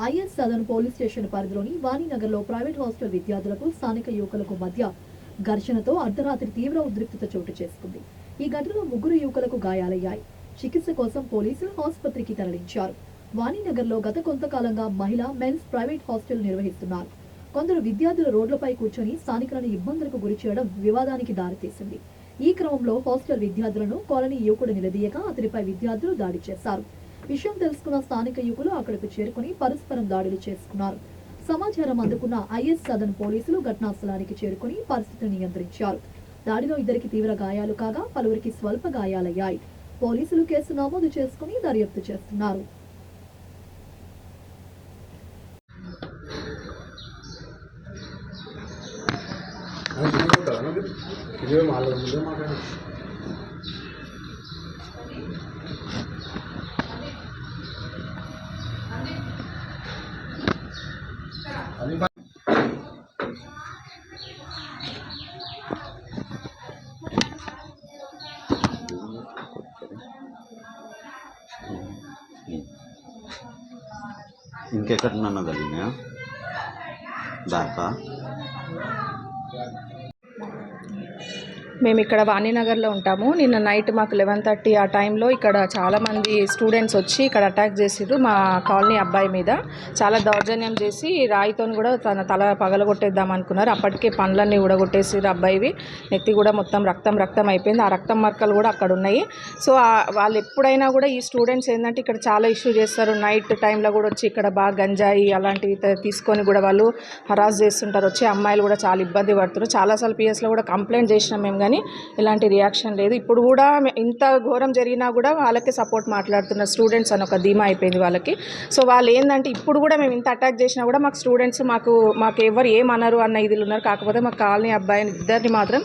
Is Sadan police station పరిధిలోని వాణినగర్లో private hostel విద్యార్థులకు స్థానిక యువకులకు మధ్య ఘర్షణతో అర్ధరాత్రి తీవ్ర ఉద్రిక్తత చోటు చేసుకుంది. ఈ ఘటనలో 3 యువకులకు గాయాలయ్యాయి. చికిత్స కోసం పోలీసులు ఆసుపత్రికి తరలించారు. వాణినగర్లో గత కొంతకాలంగా మహిళా మెన్స్ ప్రైవేట్ హాస్టల్ నిర్వహిస్తున్నారు. కొందరు విద్యార్థులు రోడ్లపై కూర్చొని స్థానికులను ఇబ్బందులకు గురి చేయడం వివాదానికి దారితీసింది. ఈ క్రమంలో హాస్టల్ విద్యార్థులను కాలనీ యువకుడు నిలదీయగా అతనిపై విద్యార్థులు దాడి చేశారు. విషయం తెలుసుకున్న స్థానిక యువకులు అక్కడకు చేరుకుని పరస్పరం దాడులు చేసుకున్నారు. సమాచారం అందుకున్న ఐఎస్ సదన్ పోలీసులు ఘటనా స్థలానికి చేరుకుని పరిస్థితిని నియంత్రించారు. దాడిలో 2కి తీవ్ర గాయాలు కాగా పలువురికి స్వల్ప గాయాలయ్యాయి. పోలీసులు కేసు నమోదు చేసుకుని దర్యాప్తు చేస్తున్నారు. ఇంకెక్కడన్నా కలిగినా దాకా మేము ఇక్కడ వాణినగర్లో ఉంటాము. నిన్న నైట్ మాకు 11:30 ఆ టైంలో ఇక్కడ చాలామంది స్టూడెంట్స్ వచ్చి ఇక్కడ అటాక్ చేసిర్రు మా కాలనీ అబ్బాయి మీద. చాలా దౌర్జన్యం చేసి రాయితో కూడా తన తల పగలగొట్టేద్దాం అనుకున్నారు. అప్పటికే పండ్లన్నీ ఊడగొట్టేసిర్రు అబ్బాయివి. నెత్తి కూడా మొత్తం రక్తం అయిపోయింది. ఆ రక్తం మరకలు కూడా అక్కడ ఉన్నాయి. సో వాళ్ళు ఎప్పుడైనా కూడా ఈ స్టూడెంట్స్ ఏంటంటే ఇక్కడ చాలా ఇష్యూ చేస్తారు. నైట్ టైంలో కూడా వచ్చి ఇక్కడ బాగా గంజాయి అలాంటివి తీసుకొని కూడా వాళ్ళు హరాస్ చేస్తుంటారు. వచ్చి అమ్మాయిలు కూడా చాలా ఇబ్బంది పడుతున్నారు. చాలాసార్లు పిఎస్లో కూడా కంప్లైంట్ చేసినాం మేము, కానీ ఎలాంటి రియాక్షన్ లేదు. ఇప్పుడు కూడా ఇంత ఘోరం జరిగినా కూడా వాళ్ళకి సపోర్ట్ మాట్లాడుతున్నారు స్టూడెంట్స్ అని ఒక ధీమా అయిపోయింది వాళ్ళకి. సో వాళ్ళు ఏంటంటే ఇప్పుడు కూడా మేము ఇంత అటాక్ చేసినా కూడా మాకు స్టూడెంట్స్ మాకు ఎవరు ఏమన్నారు అన్న ఇదిలు ఉన్నారు. కాకపోతే మా కాలనీ అబ్బాయిని ఇద్దరిని మాత్రం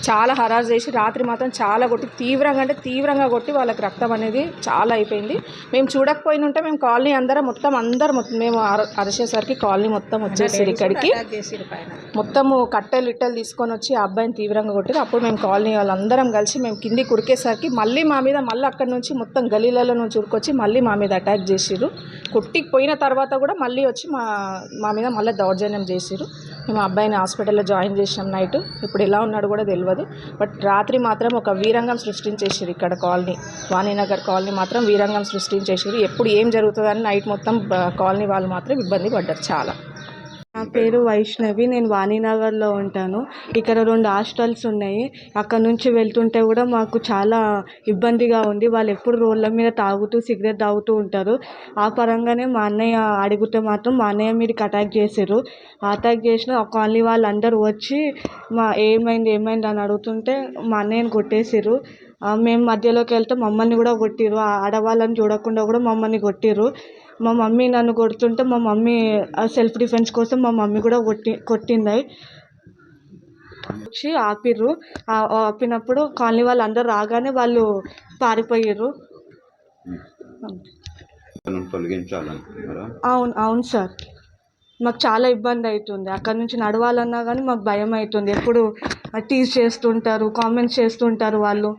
చాలా హరాస్ చేసి రాత్రి మాత్రం చాలా కొట్టి తీవ్రంగా కొట్టి వాళ్ళకి రక్తం అనేది చాలా అయిపోయింది. మేము చూడకపోయిన ఉంటే మేము కాలనీ అందరం మేము అరిచేసరికి కాలనీ మొత్తం వచ్చేసారు. ఇక్కడికి మొత్తము కట్టెలు తీసుకొని వచ్చి ఆ అబ్బాయిని తీవ్రంగా కొట్టారు. అప్పుడు మేము కాలనీ వాళ్ళందరం కలిసి మేము కింది కురికేసరికి మళ్ళీ మా మీద అక్కడి నుంచి మొత్తం గలీలలో నుంచి ఉరికొచ్చి మళ్ళీ మా మీద అటాక్ చేసిర్రు. కొట్టిపోయిన తర్వాత కూడా మళ్ళీ వచ్చి మా మీద మళ్ళీ దౌర్జన్యం చేసిర్రు. మేము అబ్బాయిని హాస్పిటల్లో జాయిన్ చేసినాం నైట్. ఇప్పుడు ఎలా ఉన్నాడు కూడా తెలియదు. బట్ రాత్రి మాత్రం ఒక వీరంగం సృష్టించేసారు. ఇక్కడ కాలనీ వాణినగర్ కాలనీ మాత్రం వీరంగం సృష్టించేసారు. ఎప్పుడు ఏం జరుగుతుందని నైట్ మొత్తం కాలనీ వాళ్ళు మాత్రం ఇబ్బంది పడ్డారు చాలా. నా పేరు వైష్ణవి. నేను వాణినగర్లో ఉంటాను. ఇక్కడ 2 హాస్టల్స్ ఉన్నాయి. అక్కడ నుంచి వెళ్తుంటే కూడా మాకు చాలా ఇబ్బందిగా ఉంది. వాళ్ళు ఎప్పుడు రోడ్ల మీద సిగరెట్ తాగుతూ ఉంటారు. ఆ పరంగానే మా అన్నయ్య అడిగితే మాత్రం మా అన్నయ్య మీదకి అటాక్ చేశారు. అటాక్ చేసిన ఆ కాలనీ వాళ్ళందరూ వచ్చి ఏమైంది అని అడుగుతుంటే మా అన్నయ్యని కొట్టేసారు. మేము మధ్యలోకి వెళ్తే మమ్మల్ని కూడా కొట్టిర్రు. ఆడవాళ్ళని చూడకుండా కూడా మమ్మల్ని కొట్టిర్రు. మా మమ్మీ నన్ను కొడుతుంటే మా మమ్మీ సెల్ఫ్ డిఫెన్స్ కోసం మా మమ్మీ కూడా కొట్టింది. వచ్చి ఆపిర్రు. ఆపినప్పుడు కాలనీ వాళ్ళు అందరూ రాగానే వాళ్ళు పారిపోయారు. అవును సార్. మాకు చాలా ఇబ్బంది అవుతుంది. అక్కడ నుంచి నడవాలన్నా కానీ మాకు భయం అవుతుంది. ఎప్పుడు టీజ్ చేస్తుంటారు, కామెంట్స్ చేస్తుంటారు వాళ్ళు.